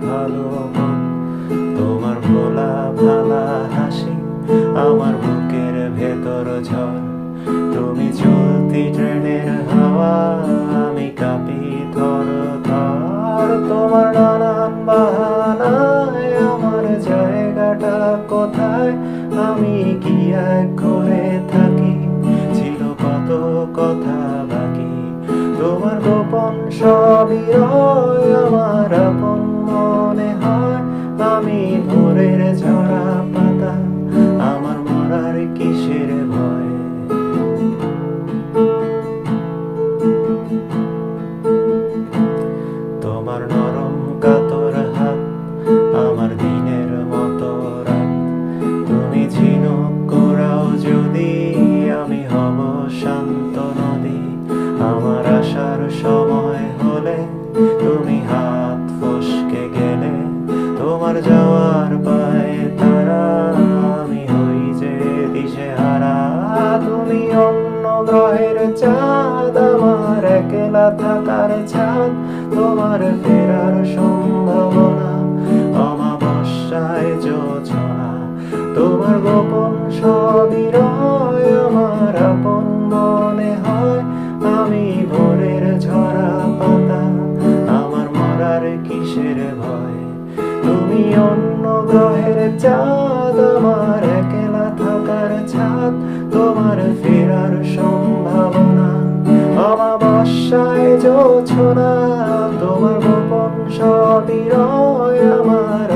ভালো মন। তোমার ভোলা ভালা হাসি আমার বুকের ভেতর ঝড়। তুমি চলতি ট্রেনের হাওয়া, আমি কাঁপি থর থর। তোমার নানান বাহানায় আমার জায়গাটা কোথায়, আমি কি এক করে থাকি, ছিল কত কথা বাকি। তোমার গোপন সবই রয় আমার আপন মনে হয়, আমি ভোরের ঝরা পাতা, আমার মরার কিসের ভয়। তোমার নরম কাতর হাত আমার দিনের মতো রাত। তুমি ঝিনুক কোরাও যদি, আমি হব শান্ত নদী। আমার আসার সময় হলে তুমি হাত ফসকে গেলে, তোমার যাওয়ার পায়ে তারা, আমি হই যে দিশেহারা। তুমি অন্য গ্রহের চাঁদ, আমার একলা থাকার ছাদ। তোমার ফেরার সম্ভাবনা, অমাবস্যায় জোছনা। তোমার গোপন সবই রয় আমার আপন মনে হয়, আমি ভোরের ঝরা পাতা, আমার মরার কিসের ভয়। তুমি অন্য গ্রহের চাঁদ, আমার একলা থাকার ছাদ। তোমার ফেরার সম্ভাবনা, অমাবস্যায় জোছনা। তোমার গোপন সবই রয় আমার